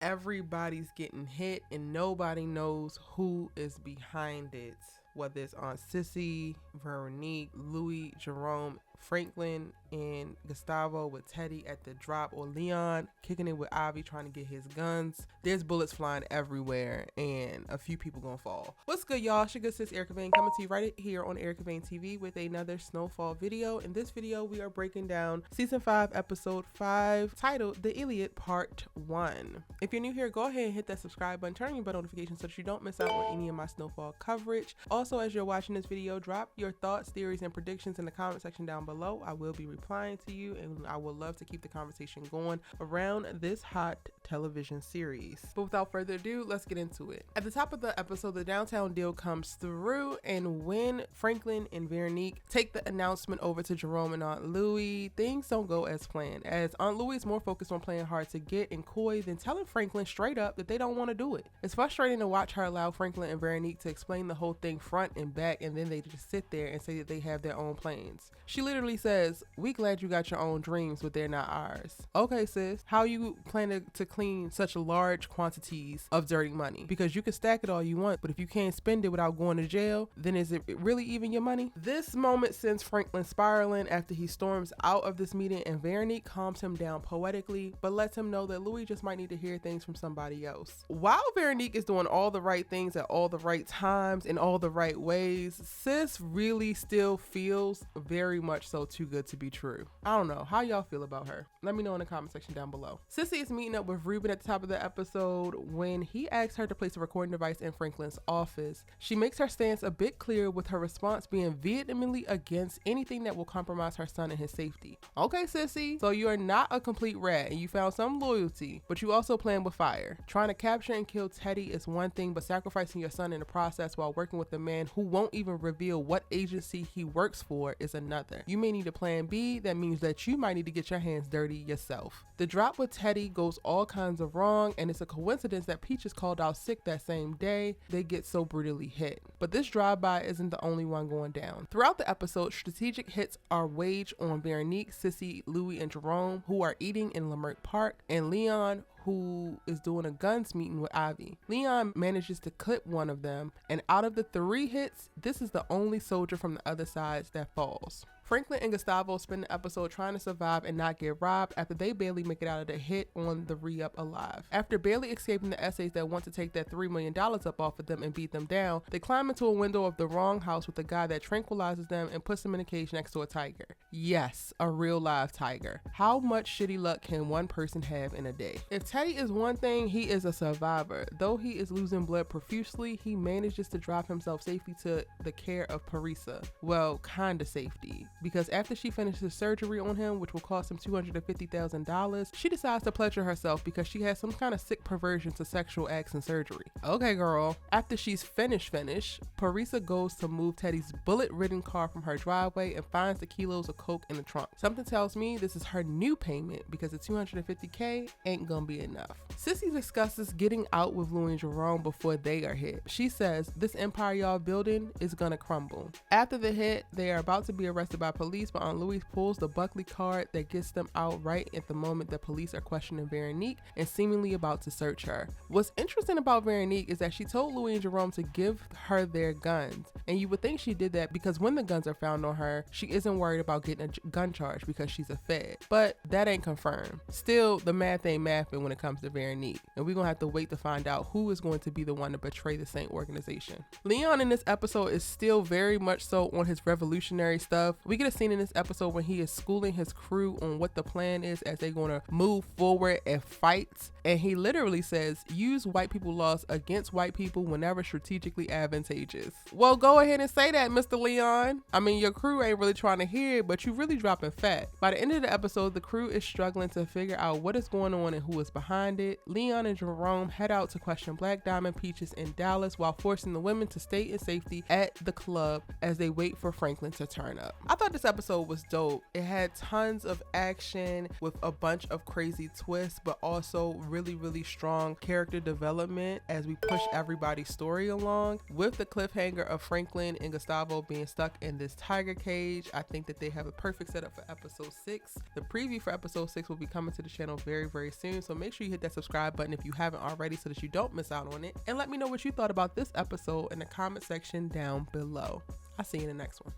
everybody's getting hit and nobody knows who is behind it. Whether it's on Cissy, Veronique, Louie, Jerome, Franklin, and Gustavo with Teddy at the drop, or Leon kicking it with Ivy trying to get his guns. There's bullets flying everywhere and a few people gonna fall. What's good, y'all? It's your good sis Erica Vane coming to you right here on Erica Vane TV with another Snowfall video. In this video, we are breaking down season 5 episode 5 titled The Iliad Part 1. If you're new here, go ahead and hit that subscribe button, turn on your bell notifications so that you don't miss out on any of my Snowfall coverage. Also, as you're watching this video, drop your thoughts, theories, and predictions in the comment section down below. I will be replying to you, and I would love to keep the conversation going around this hot television series. But without further ado, let's get into it. At the top of the episode, the downtown deal comes through, and when Franklin and Veronique take the announcement over to Jerome and Aunt Louie, things don't go as planned, as Aunt Louie is more focused on playing hard to get and coy than telling Franklin straight up that they don't want to do it. It's frustrating to watch her allow Franklin and Veronique to explain the whole thing front and back, and then they just sit there and say that they have their own plans. She literally says, "We glad you got your own dreams, but they're not ours." Okay, sis, how you plan to clean such large quantities of dirty money? Because you can stack it all you want, but if you can't spend it without going to jail, then is it really even your money? This moment sends Franklin spiraling after he storms out of this meeting, and Veronique calms him down poetically, but lets him know that Louie just might need to hear things from somebody else. While Veronique is doing all the right things at all the right times in all the right ways, sis really still feels very much so too good to be true. I don't know. How y'all feel about her? Let me know in the comment section down below. Cissy is meeting up with Ruben at the top of the episode when he asks her to place a recording device in Franklin's office. She makes her stance a bit clear, with her response being vehemently against anything that will compromise her son and his safety. Okay, Cissy, so you are not a complete rat and you found some loyalty, but you also playing with fire. Trying to capture and kill Teddy is one thing, but sacrificing your son in the process while working with a man who won't even reveal what agency he works for is another. You may need a plan B. That means that you might need to get your hands dirty yourself. The drop with Teddy goes all kinds of wrong, and it's a coincidence that Peach is called out sick that same day they get so brutally hit. But this drive-by isn't the only one going down. Throughout the episode, strategic hits are waged on Veronique, Cissy, Louie, and Jerome, who are eating in Leimert Park, and Leon, who is doing a guns meeting with Ivy. Leon manages to clip one of them, and out of the 3 hits, this is the only soldier from the other side that falls. Franklin and Gustavo spend the episode trying to survive and not get robbed after they barely make it out of the hit on the re-up alive. After barely escaping the essays that want to take that $3 million up off of them and beat them down, they climb into a window of the wrong house with a guy that tranquilizes them and puts them in a cage next to a tiger. Yes, a real live tiger. How much shitty luck can one person have in a day? If Teddy is one thing, he is a survivor. Though he is losing blood profusely, he manages to drop himself safely to the care of Parisa. Well, kinda safety. Because after she finishes surgery on him, which will cost him $250,000, she decides to pleasure herself because she has some kind of sick perversion to sexual acts and surgery. Okay, girl. After she's finished, Parisa goes to move Teddy's bullet-ridden car from her driveway and finds the kilos of coke in the trunk. Something tells me this is her new payment because the $250K ain't gonna be enough. Cissy discusses getting out with Louie and Jerome before they are hit. She says, "This empire y'all building is gonna crumble." After the hit, they are about to be arrested by police, but Aunt Louie pulls the Buckley card that gets them out right at the moment that police are questioning Veronique and seemingly about to search her. What's interesting about Veronique is that she told Louie and Jerome to give her their guns, and you would think she did that because when the guns are found on her, she isn't worried about getting a gun charge because she's a Fed, but that ain't confirmed. Still, the math ain't mathing when it comes to Veronique, and we're gonna have to wait to find out who is going to be the one to betray the Saint organization. Leon in this episode is still very much so on his revolutionary stuff. We get a scene in this episode when he is schooling his crew on what the plan is as they're going to move forward and fight, and he literally says, "Use white people laws against white people whenever strategically advantageous." Well, go ahead and say that, Mr. Leon. I mean, your crew ain't really trying to hear it, but you really dropping fat. By the end of the episode, the crew is struggling to figure out what is going on and who is behind it. Leon and Jerome head out to question Black Diamond, Peaches, and Dallas while forcing the women to stay in safety at the club as they wait for Franklin to turn up. I thought thought this episode was dope. It had tons of action with a bunch of crazy twists, but also really, really strong character development as we push everybody's story along. With the cliffhanger of Franklin and Gustavo being stuck in this tiger cage, I think that they have a perfect setup for episode 6. The preview for episode 6 will be coming to the channel very, very soon, so make sure you hit that subscribe button if you haven't already so that you don't miss out on it. And let me know what you thought about this episode in the comment section down below. I'll see you in the next one.